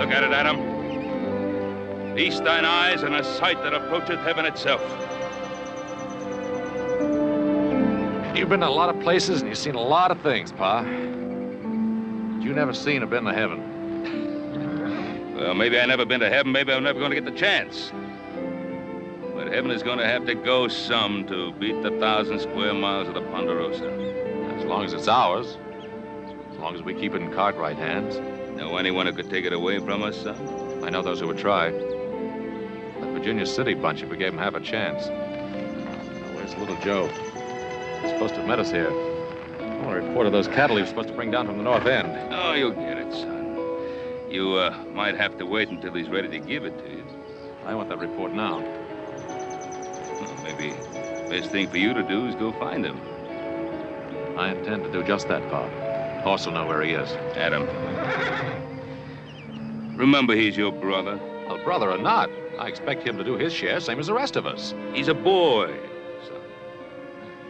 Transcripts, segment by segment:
Look at it, Adam. Feast thine eyes on a sight that approacheth heaven itself. You've been to a lot of places and you've seen a lot of things, Pa. But you never seen or been to heaven. Well, maybe I never been to heaven. Maybe I'm never going to get the chance. But heaven is going to have to go some to beat the 1,000 square miles of the Ponderosa. As long as it's ours. As long as we keep it in Cartwright hands. Know anyone who could take it away from us, son? I know those who would try. That Virginia City bunch, if we gave them half a chance. Now, where's little Joe? He's supposed to have met us here. I want a report of those cattle he was supposed to bring down from the north end. Oh, you'll get it, son. You might have to wait until he's ready to give it to you. I want that report now. Well, maybe the best thing for you to do is go find him. I intend to do just that, Pa. Horse will know where he is. Adam. Remember, he's your brother. Well, brother or not, I expect him to do his share, same as the rest of us. He's a boy, son.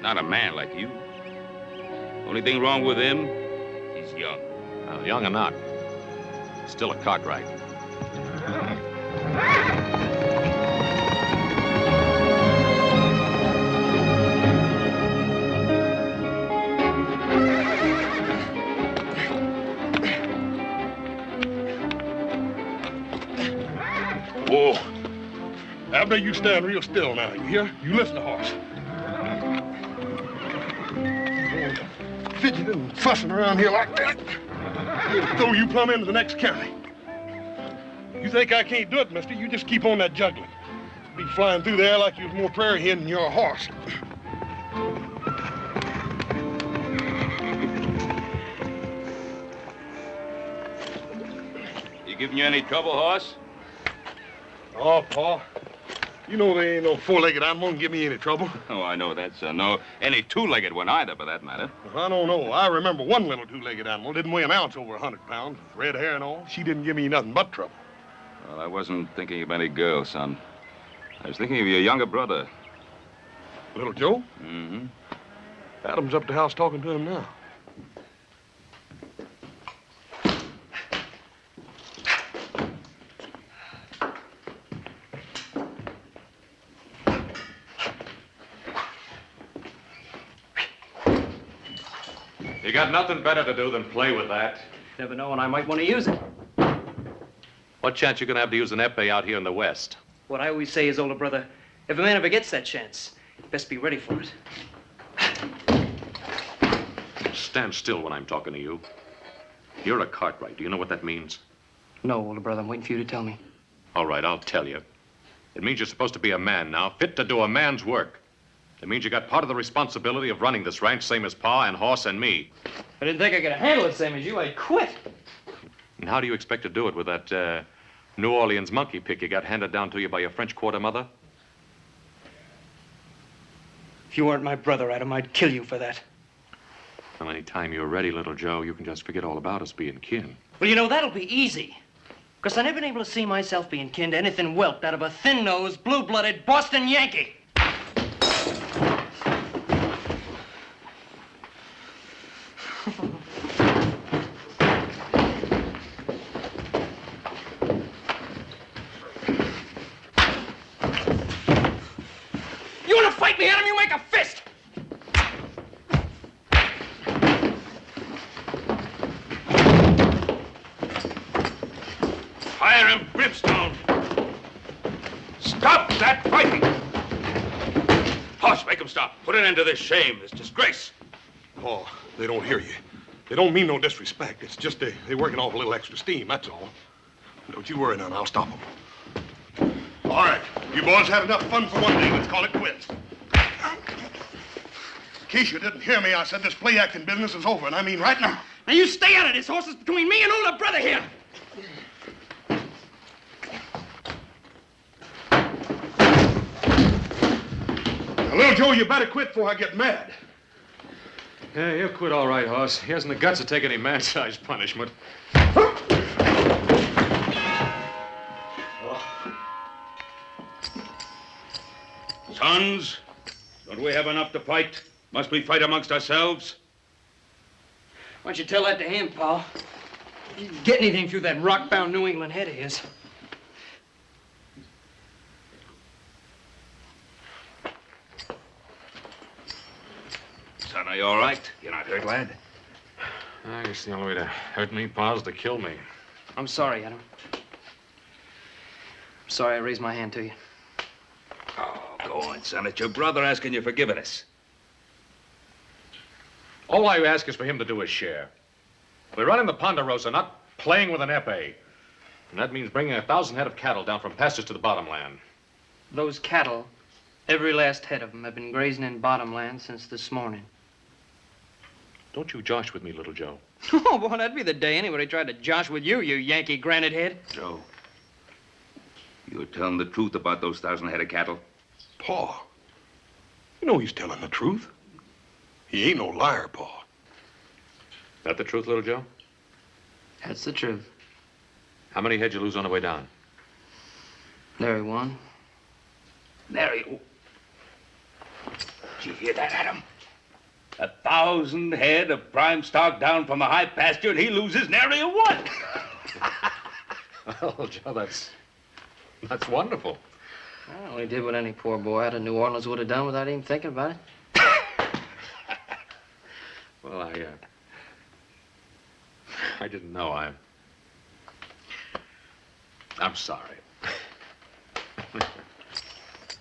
Not a man like you. Only thing wrong with him, he's young. Well, young or not, still a Cartwright. Whoa. Abner, you stand real still now, you hear? You listen to horse. Fidgeting and fussing around here like that. He'll throw you plumb into the next county. You think I can't do it, mister? You just keep on that juggling. Be flying through the air like you was more prairie hen than you're a horse. You giving you any trouble, horse? Oh, Pa. You know there ain't no four-legged animal can give me any trouble. Oh, I know that, son. No, any two-legged one either, for that matter. Well, I don't know. I remember one little two-legged animal didn't weigh an ounce over 100 pounds, with red hair and all. She didn't give me nothing but trouble. Well, I wasn't thinking of any girl, son. I was thinking of your younger brother. Little Joe? Mm-hmm. Adam's up the house talking to him now. You got nothing better to do than play with that. Never know when I might want to use it. What chance you gonna have to use an epee out here in the West? What I always say is, older brother, if a man ever gets that chance, best be ready for it. Stand still when I'm talking to you. You're a Cartwright. Do you know what that means? No, older brother, I'm waiting for you to tell me. All right, I'll tell you. It means you're supposed to be a man now, fit to do a man's work. It means you got part of the responsibility of running this ranch, same as Pa and Horse and me. I didn't think I could handle it same as you. I'd quit. And how do you expect to do it with that New Orleans monkey pick you got handed down to you by your French quarter mother? If you weren't my brother, Adam, I'd kill you for that. Well, any time you're ready, little Joe, you can just forget all about us being kin. Well, you know, that'll be easy. Because I've never been able to see myself being kin to anything whelped out of a thin-nosed, blue-blooded Boston Yankee. You want to fight me, Adam? You make a fist! Fire him, brimstone! Stop that fighting! Horse, make him stop. Put an end to this shame, this disgrace. Oh, they don't hear you. They don't mean no disrespect. It's just they're working off a little extra steam, that's all. Don't you worry none. I'll stop them. All right. You boys had enough fun for one day. Let's call it quits. In case you didn't hear me, I said this play acting business is over, and I mean right now. Now you stay out of this. Horse is between me and older brother here. Now, little Joe, you better quit before I get mad. Yeah, he'll quit all right, Hoss. He hasn't the guts to take any man-sized punishment. Sons, don't we have enough to fight? Must we fight amongst ourselves? Why don't you tell that to him, Paul? Get anything through that rock-bound New England head of his. Son, are you all right? You're not hurt, lad? I guess the only way to hurt me, Pa, is to kill me. I'm sorry, Adam. I'm sorry I raised my hand to you. Oh, go on, son. It's your brother asking you for forgiveness. All I ask is for him to do his share. We're running the Ponderosa, not playing with an epee. And that means bringing 1,000 head of cattle down from pastures to the bottomland. Those cattle, every last head of them, have been grazing in bottomland since this morning. Don't you josh with me, little Joe. Oh, boy, that'd be the day anybody tried to josh with you, you Yankee granite head. Joe, you're telling the truth about those 1,000 head of cattle? Pa, you know he's telling the truth. He ain't no liar, Pa. That the truth, little Joe? That's the truth. How many head you lose on the way down? Nary one. Nary. Did you hear that, Adam? 1,000 head of prime stock down from the high pasture, and he loses nary a one. Oh, Joe, that's wonderful. I only did what any poor boy out of New Orleans would have done without even thinking about it. Well, I didn't know. I'm sorry.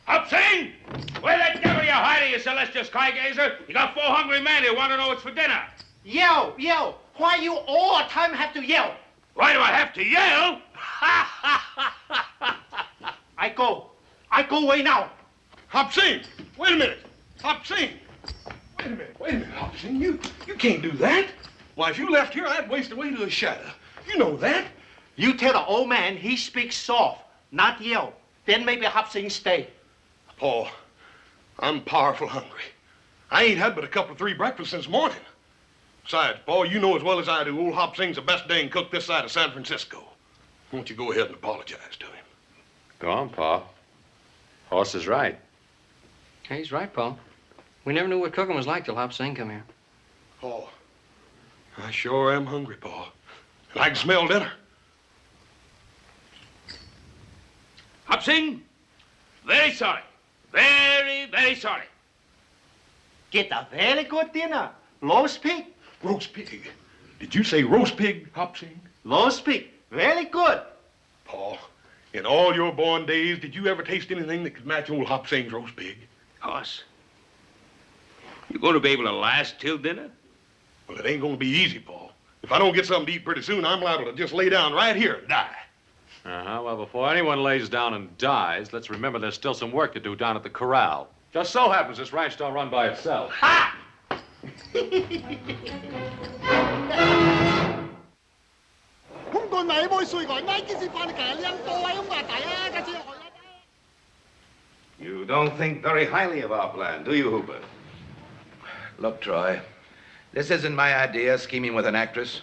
Up, Sing! Where the devil you hiding, you celestial sky gazer? You got 4 hungry men who want to know what's for dinner. Yell, yell. Why you all the time have to yell? Why do I have to yell? I go away now. Hop Sing, wait a minute. Hop Sing. Wait a minute, Hop Sing. You can't do that. Why, if you left here, I'd waste away to a shadow. You know that. You tell the old man he speaks soft, not yell. Then maybe Hop Sing stay. Paul, I'm powerful hungry. I ain't had but a couple of 3 breakfasts since morning. Besides, Paul, you know as well as I do, old Hop Sing's the best dang cook this side of San Francisco. Won't you go ahead and apologize to him? Go on, Pa. Horse is right. Hey, he's right, Paul. We never knew what cooking was like till Hop Sing come here. Paul, I sure am hungry, Paul. And I can smell dinner. Hop Sing, very sorry. Very, very sorry. Get a very good dinner. Roast pig. Roast pig. Did you say roast pig, Hop Sing? Roast pig. Very good. Paul, in all your born days, did you ever taste anything that could match old Hop Sing's roast pig? Hoss, you going to be able to last till dinner? Well, it ain't going to be easy, Paul. If I don't get something to eat pretty soon, I'm liable to just lay down right here and die. Well, before anyone lays down and dies, let's remember there's still some work to do down at the corral. Just so happens this ranch don't run by itself. Ha! You don't think very highly of our plan, do you, Hooper? Look, Troy, this isn't my idea, scheming with an actress.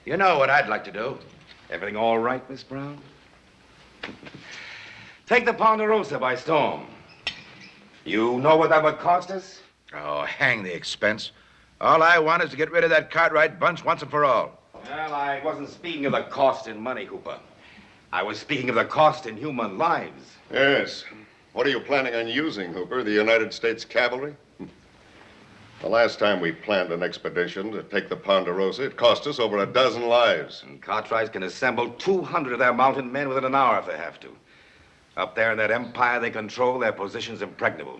You know what I'd like to do. Everything all right, Miss Brown? Take the Ponderosa by storm. You know what that would cost us? Oh, hang the expense. All I want is to get rid of that Cartwright bunch once and for all. Well, I wasn't speaking of the cost in money, Hooper. I was speaking of the cost in human lives. Yes. What are you planning on using, Hooper? The United States Cavalry? The last time we planned an expedition to take the Ponderosa, it cost us over a dozen lives. And Cartwright can assemble 200 of their mounted men within an hour if they have to. Up there in that empire they control, their position's impregnable.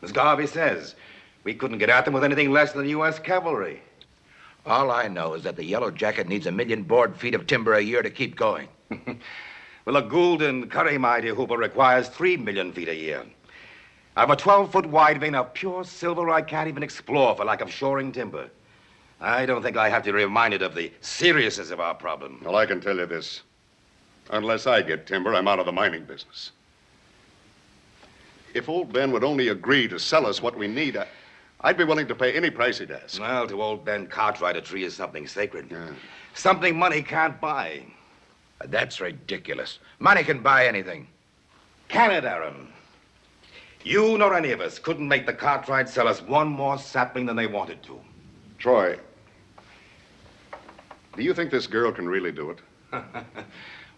As Garvey says, we couldn't get at them with anything less than the U.S. cavalry. All I know is that the Yellow Jacket needs 1 million board feet of timber a year to keep going. Well, a Gould and Curry, my dear Hooper, requires 3 million feet a year. I've a 12-foot wide vein of pure silver I can't even explore for lack of shoring timber. I don't think I have to be reminded of the seriousness of our problem. Well, I can tell you this. Unless I get timber, I'm out of the mining business. If old Ben would only agree to sell us what we need, I'd be willing to pay any price he'd ask. Well, to old Ben Cartwright, a tree is something sacred. Yeah. Something money can't buy. That's ridiculous. Money can buy anything. Can it, Aaron? You nor any of us couldn't make the Cartwright sell us one more sapling than they wanted to. Troy, Do you think this girl can really do it?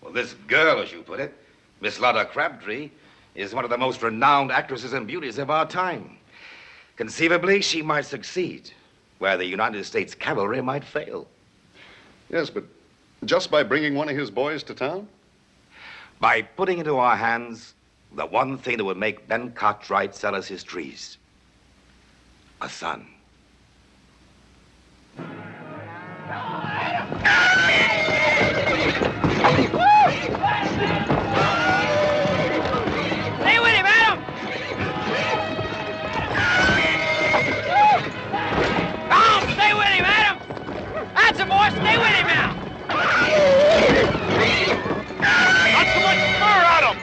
Well, this girl, as you put it, Miss Lotta Crabtree, is one of the most renowned actresses and beauties of our time. Conceivably, she might succeed, where the United States cavalry might fail. Yes, but just by bringing one of his boys to town? By putting into our hands the one thing that would make Ben Cartwright sell us his trees. A son. Stay with him, Adam! Come, stay with him, Adam! That's a boy, stay with him now! Not too much fur, Adam!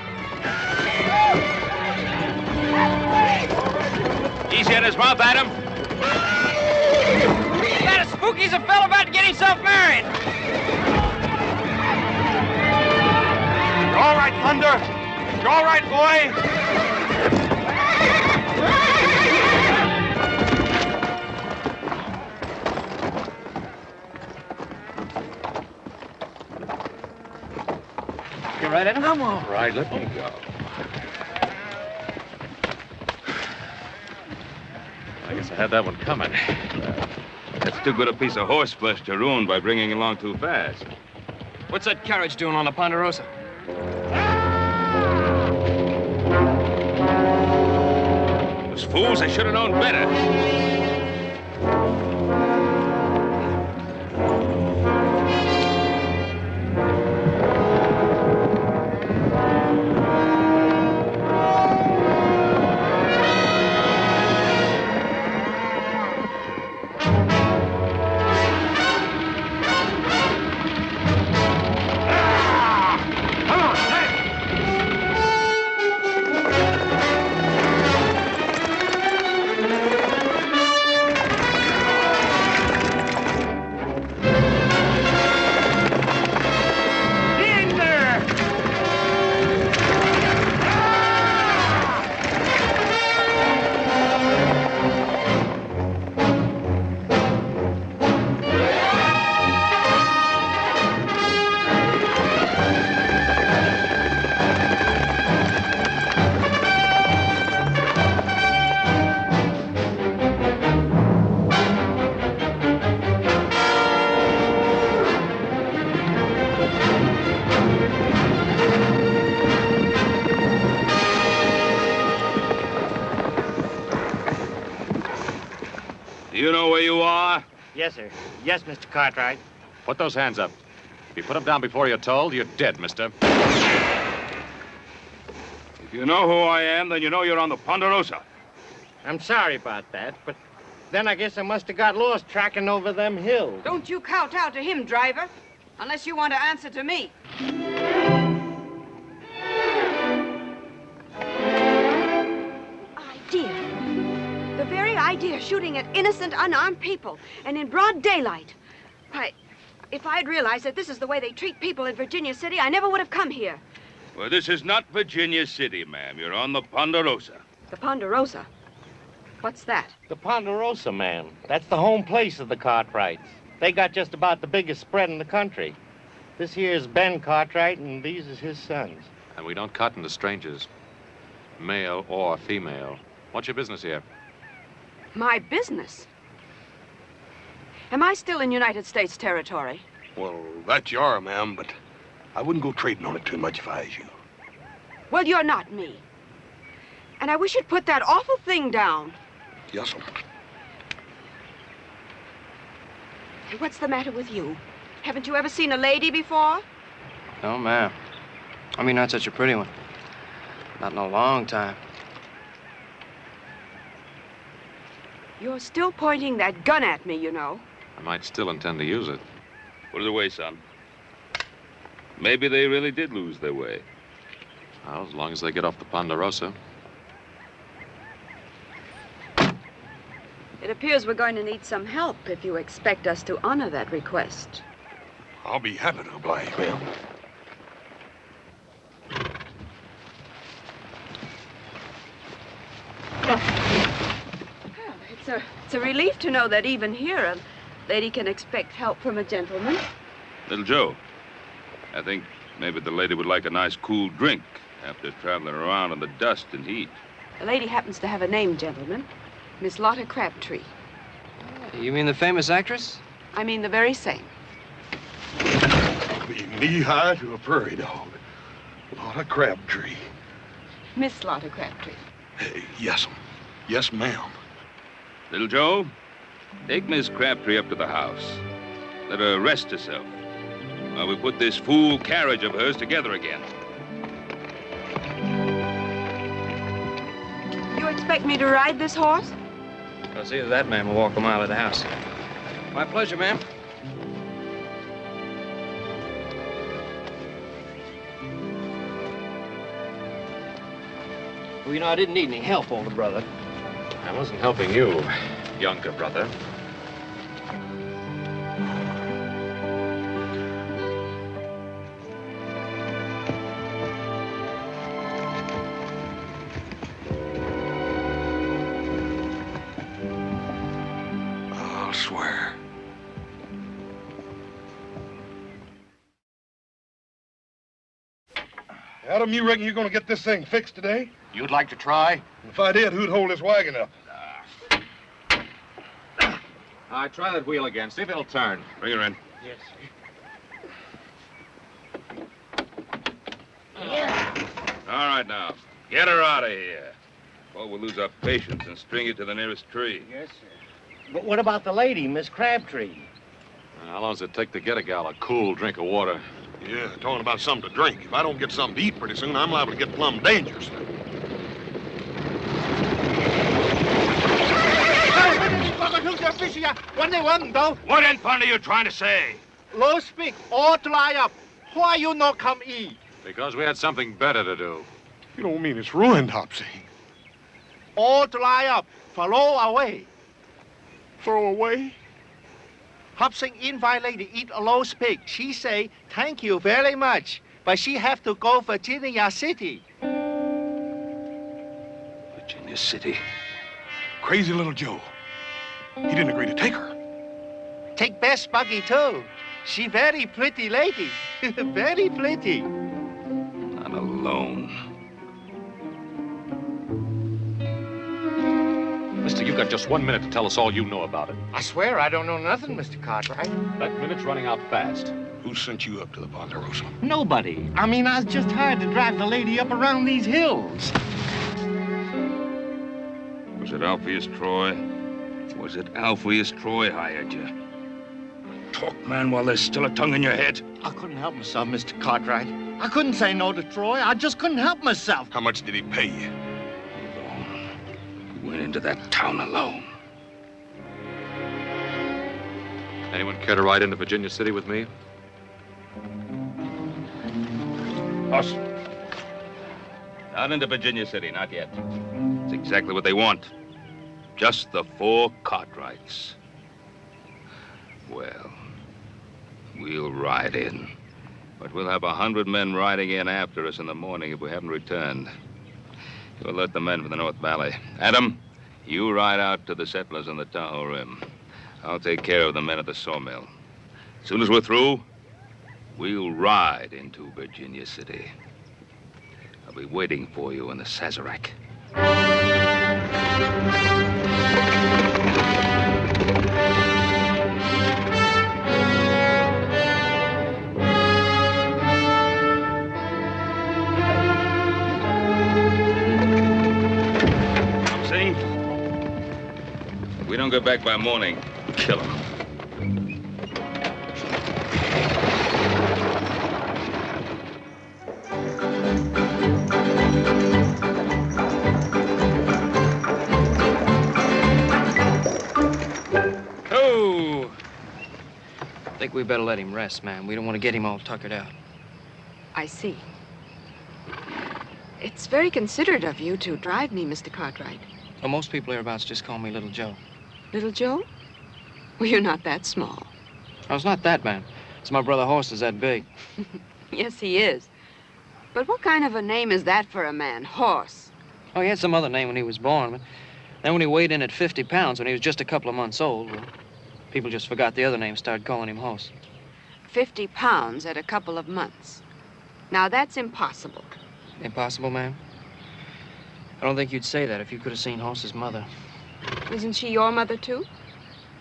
Easy on his mouth, Adam. That a spooky's a fellow about to get himself married! You all right, Thunder? You all right, boy? You right, Adam? I'm all right. Let me go. I guess I had that one coming. That's too good a piece of horseflesh to ruin by bringing along too fast. What's that carriage doing on the Ponderosa? Those fools, I should have known better. Do you know where you are? Yes, sir. Yes, Mr. Cartwright. Put those hands up. If you put them down before you're told, you're dead, mister. If you know who I am, then you know you're on the Ponderosa. I'm sorry about that, but then I guess I must have got lost tracking over them hills. Don't you kowtow to him, driver, unless you want to answer to me. Idea. The very idea of shooting at innocent, unarmed people, and in broad daylight. Why, if I'd realized that this is the way they treat people in Virginia City, I never would have come here. Well, this is not Virginia City, ma'am. You're on the Ponderosa. The Ponderosa? What's that? The Ponderosa, ma'am. That's the home place of the Cartwrights. They got just about the biggest spread in the country. This here is Ben Cartwright, and these is his sons. And we don't cotton to strangers, male or female. What's your business here? My business? Am I still in United States territory? Well, that you are, ma'am, but I wouldn't go trading on it too much if I was you. Well, you're not me. And I wish you'd put that awful thing down. Yes, sir. Hey, what's the matter with you? Haven't you ever seen a lady before? No, ma'am. I mean, not such a pretty one. Not in a long time. You're still pointing that gun at me, you know. I might still intend to use it. Put it away, son. Maybe they really did lose their way. Well, as long as they get off the Ponderosa. It appears we're going to need some help if you expect us to honor that request. I'll be happy to oblige, ma'am. It's a relief to know that even here a lady can expect help from a gentleman. Little Joe, I think maybe the lady would like a nice cool drink after traveling around in the dust and heat. The lady happens to have a name, gentlemen. Miss Lotta Crabtree. You mean the famous actress? I mean the very same. Be knee-high to a prairie dog. Lotta Crabtree. Miss Lotta Crabtree. Hey, yes'm. Yes, ma'am. Little Joe, take Miss Crabtree up to the house. Let her rest herself while we put this fool carriage of hers together again. You expect me to ride this horse? I'll see that man will walk a mile of the house. My pleasure, ma'am. Well, you know, I didn't need any help, older brother. I wasn't helping you, younger brother. I'll swear. Adam, you reckon you're gonna get this thing fixed today? You'd like to try? If I did, who'd hold this wagon up? All right, try that wheel again. See if it'll turn. Bring her in. Yes, All right, now. Get her out of here. Or we'll lose our patience and string you to the nearest tree. Yes, sir. But what about the lady, Miss Crabtree? How long does it take to get a gal a cool drink of water? Yeah, talking about something to drink. If I don't get something to eat pretty soon, I'm liable to get plumb dangerous. What in fun are you trying to say? Low speak, all dry up. Why you not come eat? Because we had something better to do. You don't mean it's ruined, Hopsy. All dry up, follow away. Throw away? Hopsing invite lady eat a low speak. She say, thank you very much, but she have to go Virginia City. Virginia City. Crazy little Joe. He didn't agree to take her. Take Bess Buggy too. She very pretty lady. Very pretty. Not alone. Mister, you've got just 1 minute to tell us all you know about it. I swear I don't know nothing, Mr. Cartwright. That minute's running out fast. Who sent you up to the Ponderosa? Nobody. I mean, I was just hired to drive the lady up around these hills. Was it Alpheus Troy? Was it Alpheus Troy hired you? Talk, man, while there's still a tongue in your head. I couldn't help myself, Mr. Cartwright. I couldn't say no to Troy. I just couldn't help myself. How much did he pay you? Alone. You went into that town alone. Anyone care to ride into Virginia City with me? Us. Not into Virginia City, not yet. It's exactly what they want. Just the 4 Cartwrights. Well, we'll ride in. But we'll have 100 men riding in after us in the morning if we haven't returned. You alert the men from the North Valley. Adam, you ride out to the settlers on the Tahoe Rim. I'll take care of the men at the sawmill. As soon as we're through, we'll ride into Virginia City. I'll be waiting for you in the Sazerac. If we don't get back by morning, kill him. Oh! I think we better let him rest, ma'am. We don't want to get him all tuckered out. I see. It's very considerate of you to drive me, Mr. Cartwright. Well, most people hereabouts just call me Little Joe. Little Joe? Well, you're not that small. Oh, it's not that, ma'am. It's my brother Horse is that big. Yes, he is. But what kind of a name is that for a man? Horse. Oh, he had some other name when he was born, but then when he weighed in at 50 pounds, when he was just a couple of months old, well, people just forgot the other name and started calling him Horse. 50 pounds at a couple of months. Now, that's impossible. Impossible, ma'am? I don't think you'd say that if you could have seen Horse's mother. Isn't she your mother, too?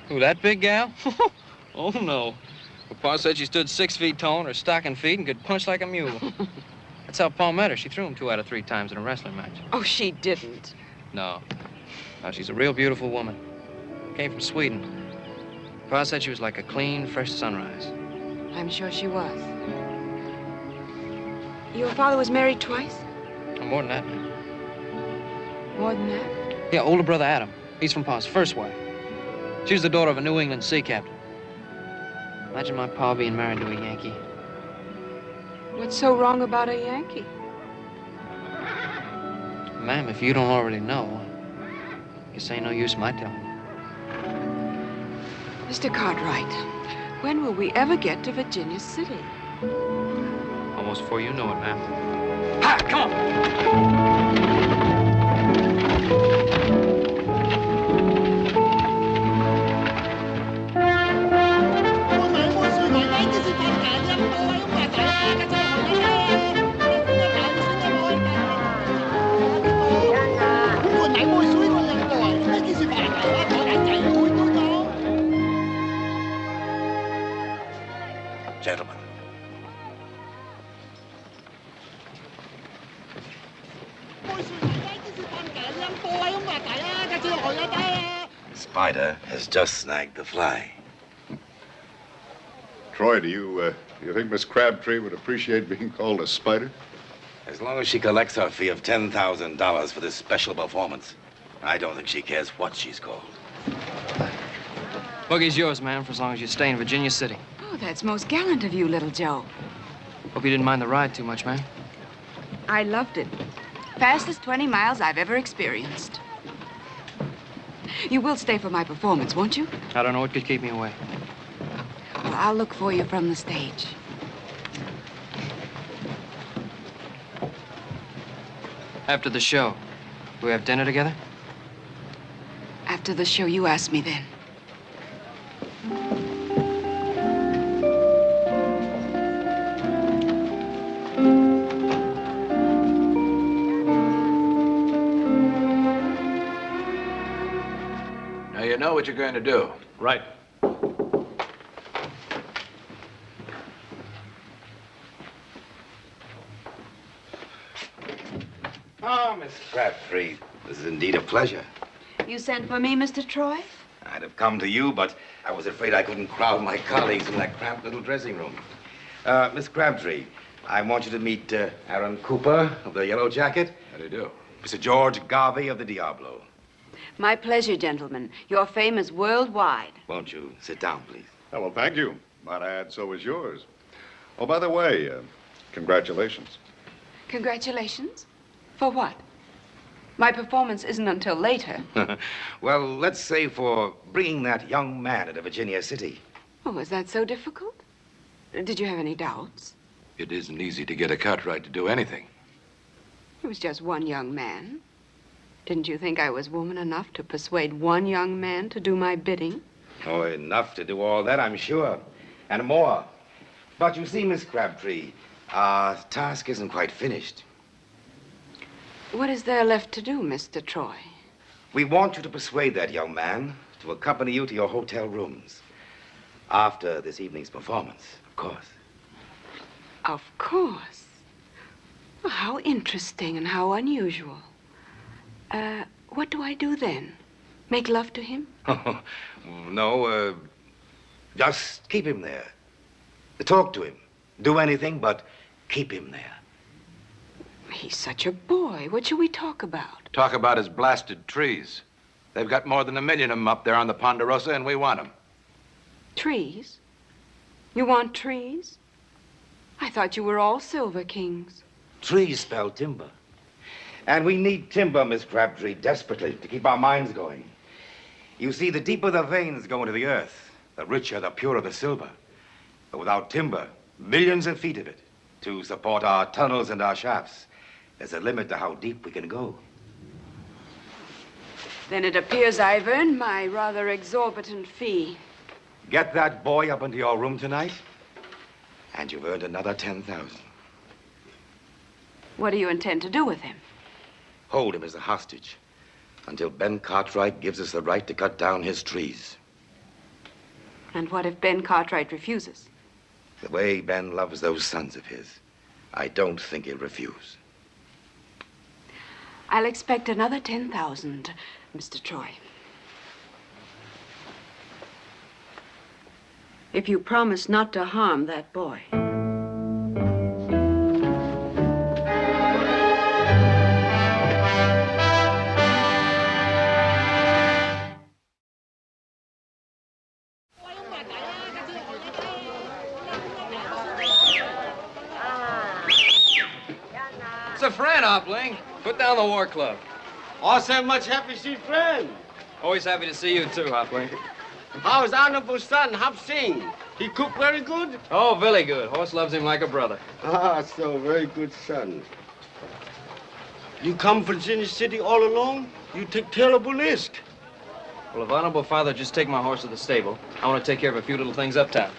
Who, that big gal? Oh, no. Well, Pa said she stood 6 feet tall on her stocking feet and could punch like a mule. That's how Pa met her. She threw him 2 out of 3 times in a wrestling match. Oh, she didn't. No. No, she's a real beautiful woman. Came from Sweden. Pa said she was like a clean, fresh sunrise. I'm sure she was. Your father was married twice? Oh, more than that, ma'am. More than that? Yeah, older brother Adam. He's from Pa's first wife. She was the daughter of a New England sea captain. Imagine my pa being married to a Yankee. What's so wrong about a Yankee? Ma'am, if you don't already know, guess ain't no use my telling you. Mr. Cartwright, when will we ever get to Virginia City? Almost before you know it, ma'am. Hi, come on! Gentlemen. Spider has just snagged the fly. Troy, do you think Miss Crabtree would appreciate being called a spider? As long as she collects her fee of $10,000 for this special performance, I don't think she cares what she's called. Boogie's yours, ma'am, for as long as you stay in Virginia City. Oh, that's most gallant of you, little Joe. Hope you didn't mind the ride too much, ma'am. I loved it. Fastest 20 miles I've ever experienced. You will stay for my performance, won't you? I don't know what could keep me away. Well, I'll look for you from the stage. After the show, will we have dinner together? After the show, you ask me then. Now you know what you're going to do. Right. Oh, Miss Crabtree, this is indeed a pleasure. You sent for me, Mr. Troy? I'd have come to you, but I was afraid I couldn't crowd my colleagues in that cramped little dressing room. Miss Crabtree, I want you to meet Aaron Cooper of the Yellow Jacket. How do you do? Mr. George Garvey of the Diablo. My pleasure, gentlemen. Your fame is worldwide. Won't you sit down, please? Oh, well, thank you. Might I add, so is yours. Oh, by the way, congratulations. Congratulations? For what? My performance isn't until later. Well, let's say for bringing that young man into Virginia City. Oh, is that so difficult? Did you have any doubts? It isn't easy to get a Cartwright to do anything. It was just one young man. Didn't you think I was woman enough to persuade one young man to do my bidding? Oh, enough to do all that, I'm sure. And more. But you see, Miss Crabtree, our task isn't quite finished. What is there left to do, Mr. Troy? We want you to persuade that young man to accompany you to your hotel rooms. After this evening's performance, of course. Of course. Well, how interesting and how unusual. What do I do then? Make love to him? No, just keep him there. Talk to him. Do anything but keep him there. He's such a boy. What should we talk about? Talk about his blasted trees. They've got more than 1 million of them up there on the Ponderosa, and we want them. Trees? You want trees? I thought you were all Silver Kings. Trees spell timber. And we need timber, Miss Crabtree, desperately, to keep our minds going. You see, the deeper the veins go into the earth, the richer, the purer the silver. But without timber, millions of feet of it, to support our tunnels and our shafts, there's a limit to how deep we can go. Then it appears I've earned my rather exorbitant fee. Get that boy up into your room tonight, And you've earned another 10,000. What do you intend to do with him? Hold him as a hostage until Ben Cartwright gives us the right to cut down his trees. And what if Ben Cartwright refuses? The way Ben loves those sons of his, I don't think he'll refuse. I'll expect another 10,000, Mr. Troy. If you promise not to harm that boy. It's a friend, Hopling. Put down the war club. Also much happy to see friend. Always happy to see you too, Hopling. How's honorable son, Hop Sing? He cook very good? Oh, very good. Horse loves him like a brother. Ah, so very good son. You come from Virginia City all alone? You take terrible risk. Well, if honorable father just take my horse to the stable, I want to take care of a few little things uptown.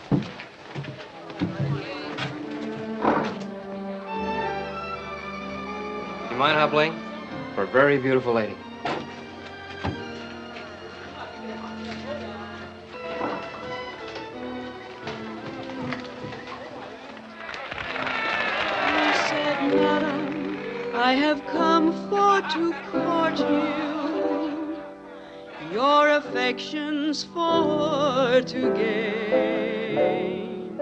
You mind, Hopling? For a very beautiful lady. I have come for to court you, your affections for to gain.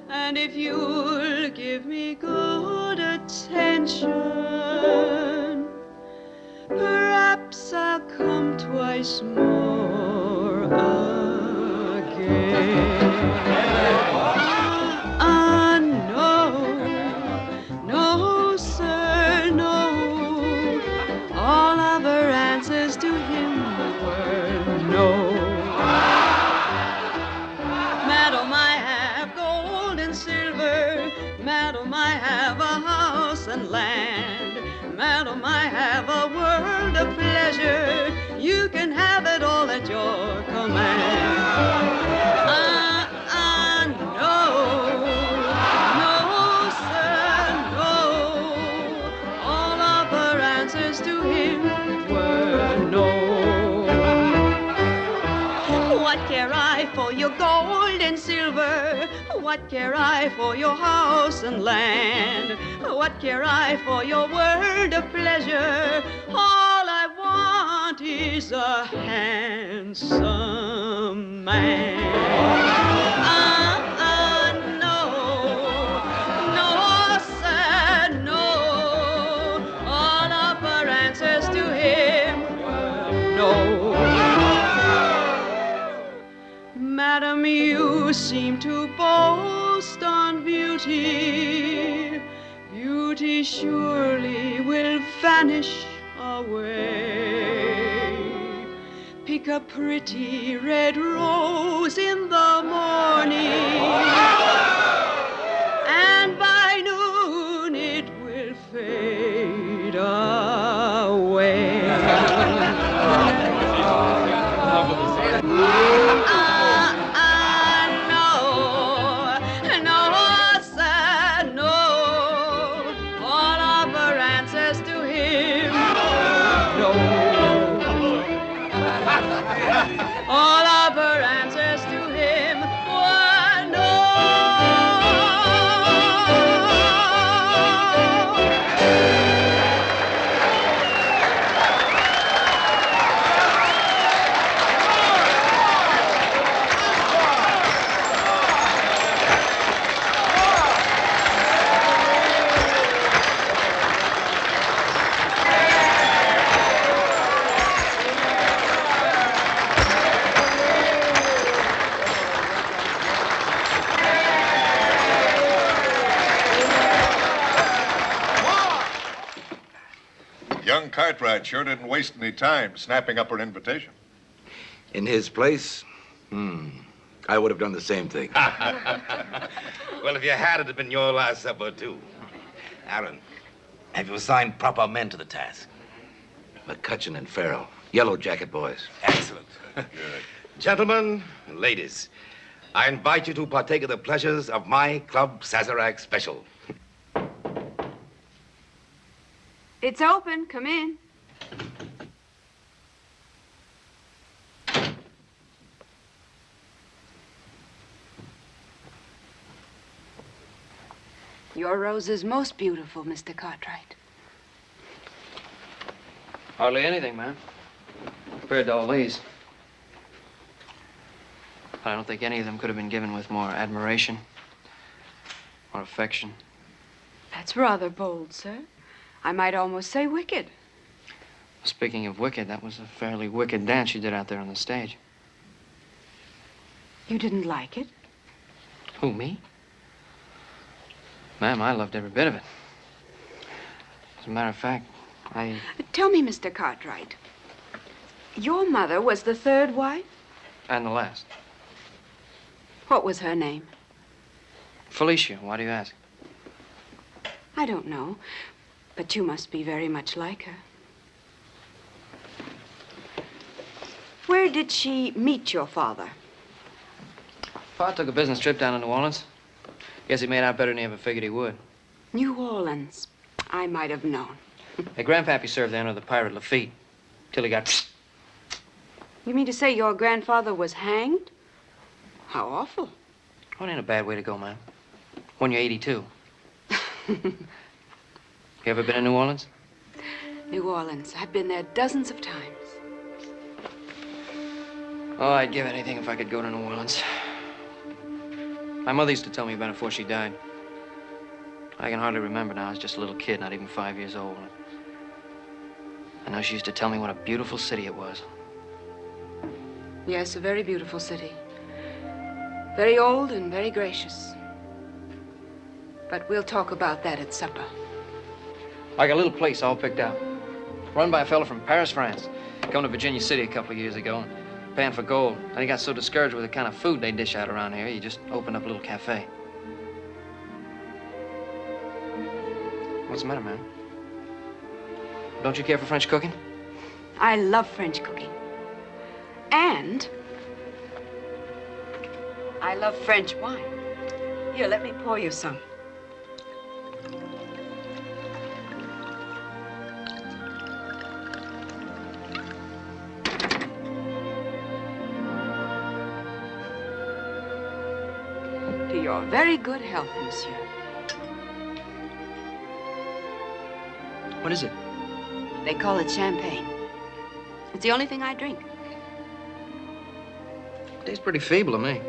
And if you'll give me good attention, perhaps I'll come twice more again. And land, madam, I have a world of pleasure. You can have it all at your command. No, sir, no. All of her answers to him were no. What care I for your gold and silver? What care I for your house and land? What care I for your world of pleasure? All I want is a handsome man. No, sir, no. All of her answers to him were no. Madam, you seem to boast on beauty. Beauty surely will vanish away. Pick a pretty red rose in the morning, and by noon it will fade away. All of her answers to him were no. Young Cartwright sure didn't waste any time snapping up her invitation. In his place, I would have done the same thing. Well, if you had, it'd have been your last supper, too. Aaron, have you assigned proper men to the task? McCutcheon and Farrell, Yellow Jacket boys. Excellent. Good. Gentlemen and ladies, I invite you to partake of the pleasures of my Club Sazerac special. It's open. Come in. Your rose is most beautiful, Mr. Cartwright. Hardly anything, ma'am. Compared to all these. I don't think any of them could have been given with more admiration or affection. That's rather bold, sir. I might almost say wicked. Speaking of wicked, that was a fairly wicked dance you did out there on the stage. You didn't like it? Who, me? Ma'am, I loved every bit of it. As a matter of fact, Tell me, Mr. Cartwright, your mother was the third wife? And the last. What was her name? Felicia, why do you ask? I don't know, but you must be very much like her. Where did she meet your father? Pa took a business trip down to New Orleans. Guess he made out better than he ever figured he would. New Orleans. I might have known. Hey, Grandpappy served there under the pirate Lafitte, till he got... You mean to say your grandfather was hanged? How awful. Well, it ain't a bad way to go, ma'am. When you're 82. You ever been in New Orleans? New Orleans. I've been there dozens of times. Oh, I'd give anything if I could go to New Orleans. My mother used to tell me about it before she died. I can hardly remember now. I was just a little kid, not even 5 years old. I know she used to tell me what a beautiful city it was. Yes, a very beautiful city. Very old and very gracious. But we'll talk about that at supper. I got a little place all picked out. Run by a fellow from Paris, France. Come to Virginia City a couple of years ago and pan for gold. Then he got so discouraged with the kind of food they dish out around here, he just opened up a little cafe. What's the matter, man? Don't you care for French cooking? I love French cooking. And I love French wine. Here, let me pour you some. To your very good health, monsieur. What is it? They call it champagne. It's the only thing I drink. Tastes pretty feeble to me.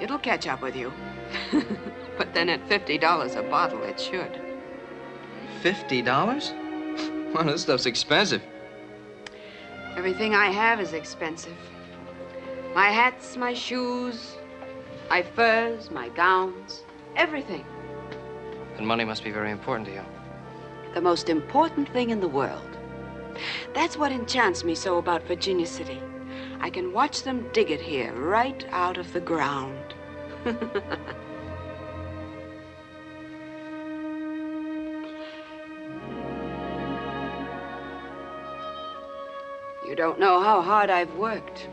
It'll catch up with you. But then at $50 a bottle, it should. $50? Well, this stuff's expensive. Everything I have is expensive. My hats, my shoes, my furs, my gowns, everything. Then money must be very important to you. The most important thing in the world. That's what enchants me so about Virginia City. I can watch them dig it here, right out of the ground. You don't know how hard I've worked.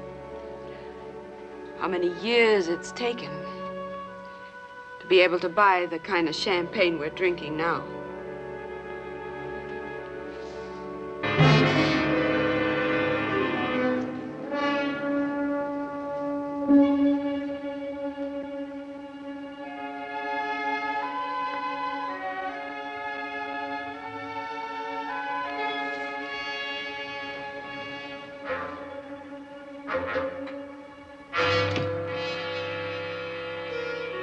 How many years it's taken to be able to buy the kind of champagne we're drinking now.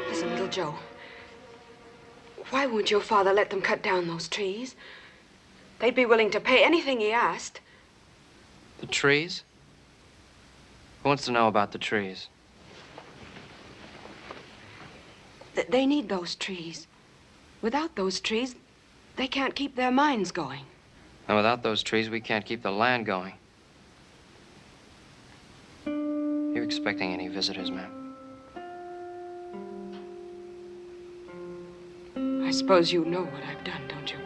Listen, little Joe. Why won't your father let them cut down those trees? They'd be willing to pay anything he asked. The trees? Who wants to know about the trees? They need those trees. Without those trees, they can't keep their mines going. And without those trees, we can't keep the land going. You expecting any visitors, ma'am? I suppose you know what I've done, don't you?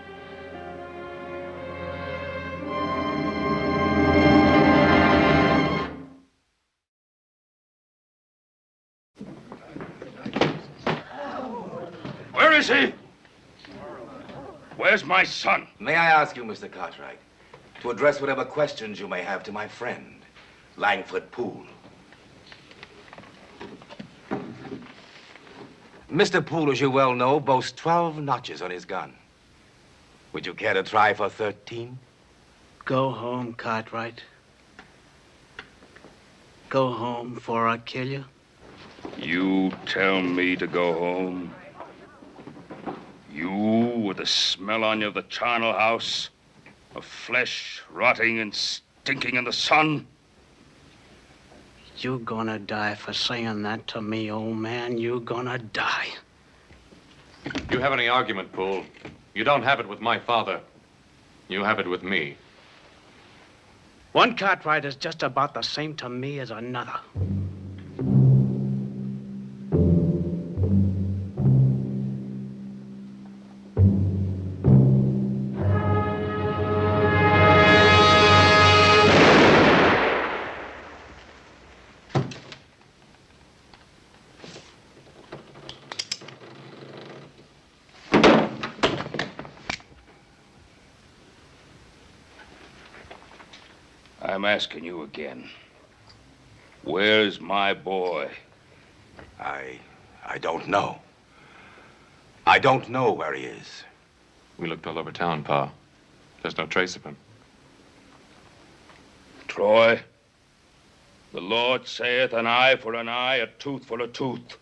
is he? Where's my son? May I ask you, Mr. Cartwright, to address whatever questions you may have to my friend, Langford Poole. Mr. Poole, as you well know, boasts 12 notches on his gun. Would you care to try for 13? Go home, Cartwright. Go home before I kill you. You tell me to go home? You, with the smell on you of the charnel house, of flesh rotting and stinking in the sun? You're gonna die for saying that to me, old man. You're gonna die. You have any argument, Poole? You don't have it with my father. You have it with me. One Cartwright is just about the same to me as another. I'm asking you again. Where's my boy? I don't know. I don't know where he is. We looked all over town, Pa. There's no trace of him. Troy, the Lord saith an eye for an eye, a tooth for a tooth.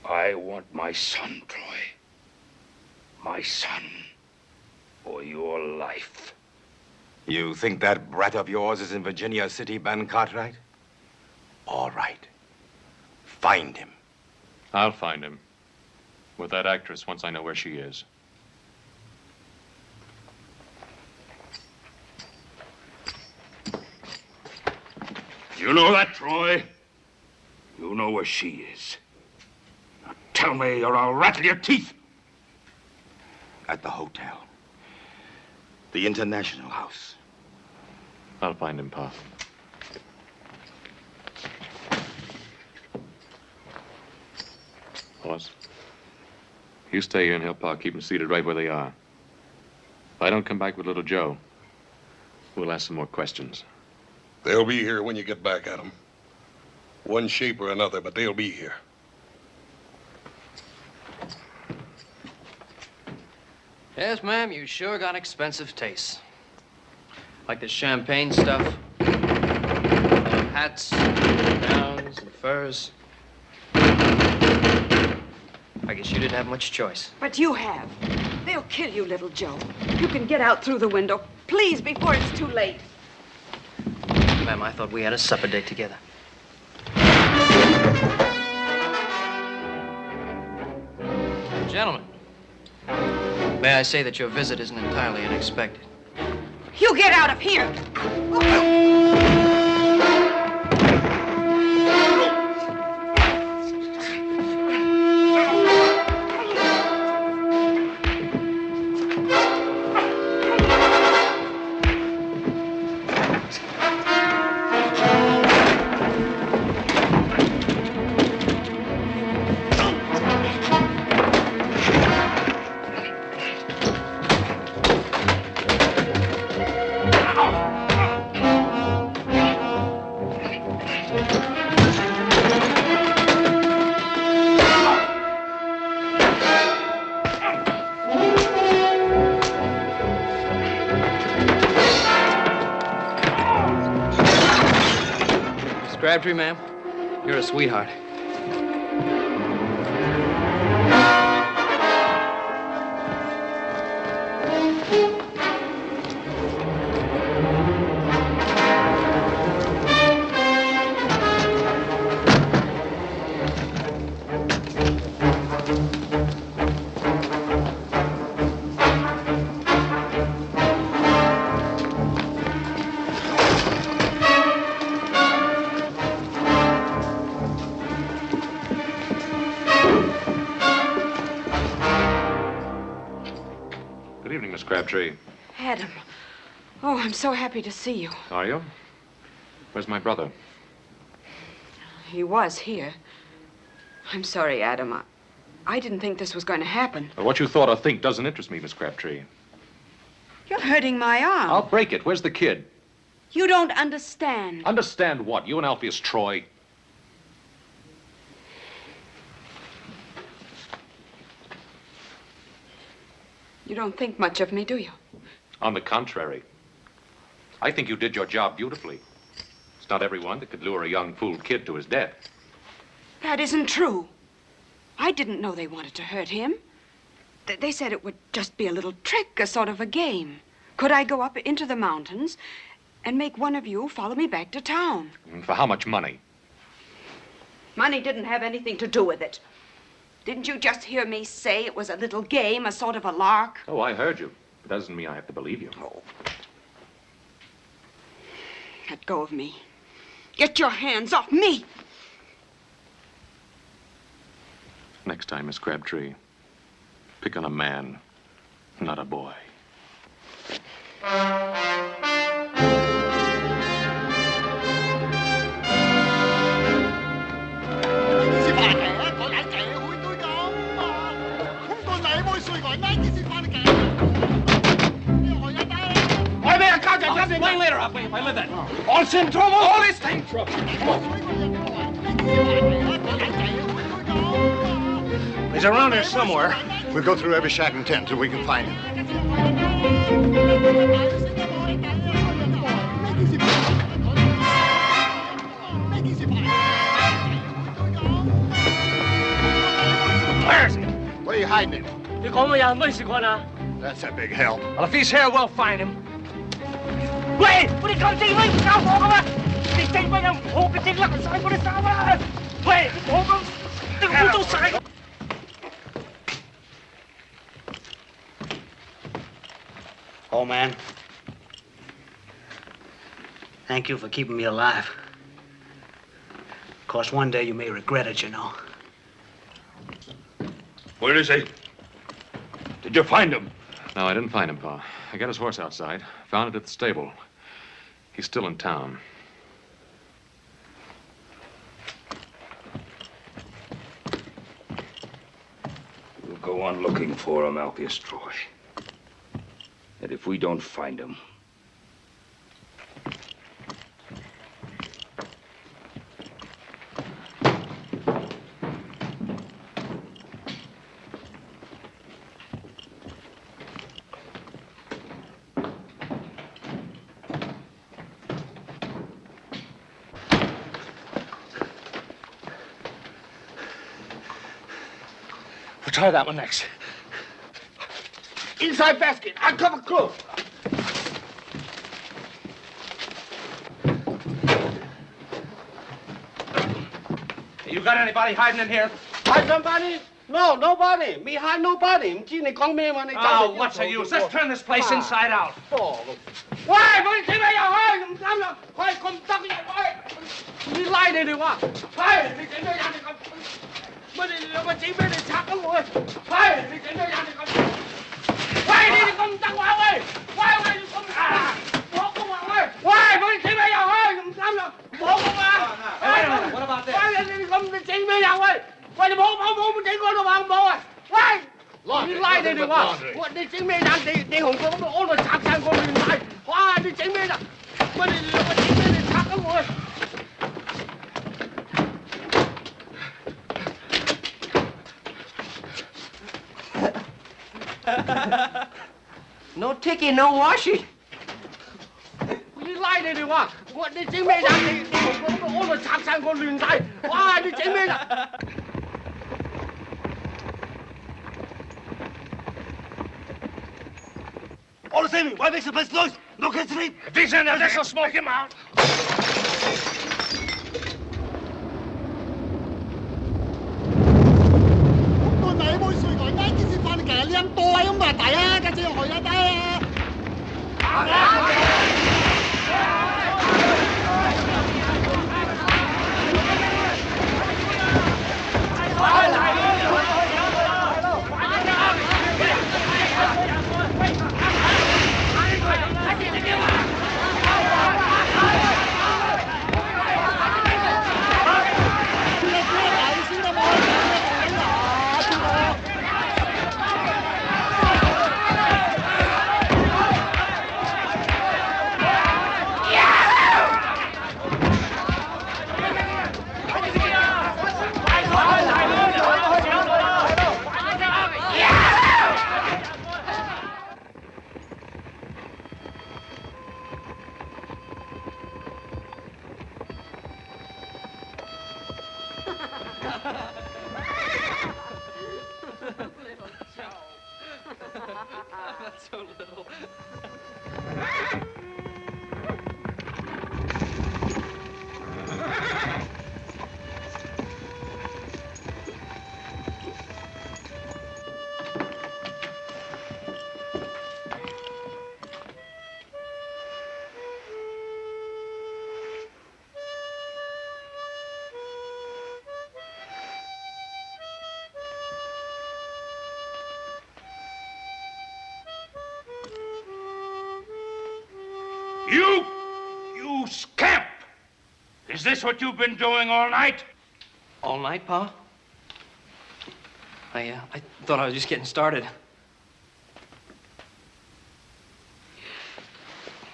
I want my son, Troy. My son, or your life. You think that brat of yours is in Virginia City, Ben Cartwright? All right. Find him. I'll find him. With that actress once I know where she is. You know that, Troy? You know where she is. Now tell me or I'll rattle your teeth. At the hotel. The International House. I'll find him, Pa. Boss, you stay here and help Pa keep them seated right where they are. If I don't come back with little Joe, we'll ask some more questions. They'll be here when you get back at them. One shape or another, but they'll be here. Yes, ma'am, you sure got expensive tastes. Like the champagne stuff, hats, gowns, and furs. I guess you didn't have much choice. But you have. They'll kill you, little Joe. You can get out through the window, please, before it's too late. Ma'am, I thought we had a supper date together. Gentlemen, may I say that your visit isn't entirely unexpected. You get out of here! Crabtree, ma'am, you're a sweetheart. Good evening, Miss Crabtree. Adam. Oh, I'm so happy to see you. Are you? Where's my brother? He was here. I'm sorry, Adam. I didn't think this was going to happen. But what you thought or think doesn't interest me, Miss Crabtree. You're hurting my arm. I'll break it. Where's the kid? You don't understand. Understand what? You and Alpheus Troy? You don't think much of me, do you? On the contrary. I think you did your job beautifully. It's not everyone that could lure a young fool kid to his death. That isn't true. I didn't know they wanted to hurt him. They said it would just be a little trick, a sort of a game. Could I go up into the mountains and make one of you follow me back to town? For how much money? Money didn't have anything to do with it. Didn't you just hear me say it was a little game, a sort of a lark? Oh, I heard you. But that doesn't mean I have to believe you. Oh. Let go of me. Get your hands off me! Next time, Miss Crabtree, pick on a man, not a boy. Explain later, if I live in. All in trouble? All is in trouble. He's around here somewhere. We'll go through every shack and tent till we can find him. Where is he? Where are you hiding him? That's a big help. Well, if he's here, we'll find him. 喂，我哋咁正威唔交貨噶嘛？你正威又唔好嘅，正甩晒我啲衫啦！喂，你我咁，你污糟晒。Old man, thank you for keeping me alive. Of course, one day you may regret it, you know. Where is he? Did you find him? No, I didn't find him, Pa. I got his horse outside. Found it at the stable. He's still in town. We'll go on looking for him, Alpheus Troy. And if we don't find him, We'll try that one next. Inside basket. I cover close. You got anybody hiding in here? Hide somebody? No, nobody. Me hide nobody. 唔知你講咩嘛？你 Oh, what's the use? Let's turn this place inside out. 喂，佢整咩入去？唔啱啦，佢咁得入去，你拉你哋話，係你整咩人哋咁？乜你哋兩個整咩嚟拆咗我？係你整咩人哋咁？喂，你哋咁得話喂，喂你咁啊！我講話喂，喂佢整咩入去？唔啱啦，我講啊！喂，我你咁整咩入去？喂，你冇整嗰度話冇啊！喂！ 你拉你哋話，喂你整咩人？你紅過咁安度拆晒我亂晒，哇！你整咩人？乜你兩個整咩嚟拆咗我？ No ticky, no washing. 你拉你哋話，你整咩人？你紅過咁安度拆晒我亂晒，哇！你整咩人？ All the same, why make the place noise? No can sleep. If he's in there, this will smoke him out. Is this what you've been doing all night? All night, Pa? I thought I was just getting started.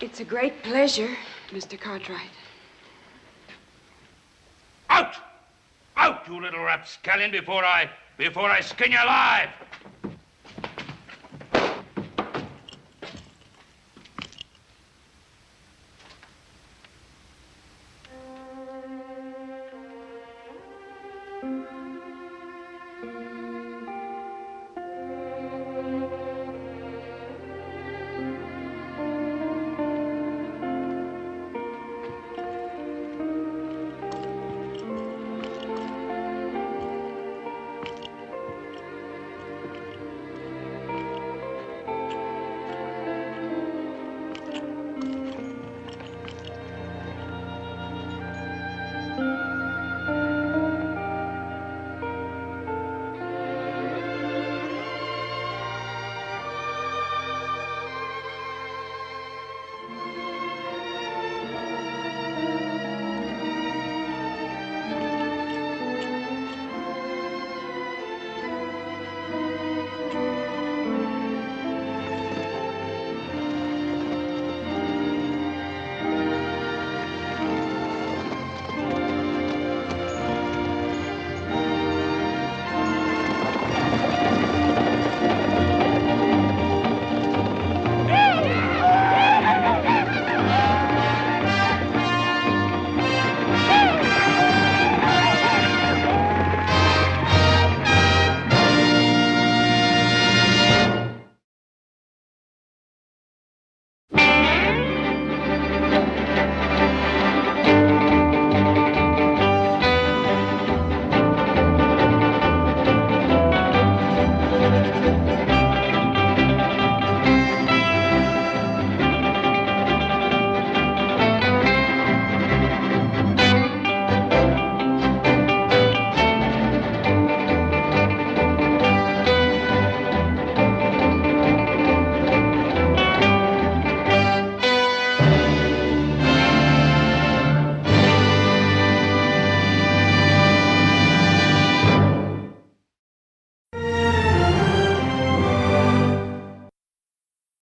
It's a great pleasure, Mr. Cartwright. Out! Out, you little rapscallion, before I skin you alive!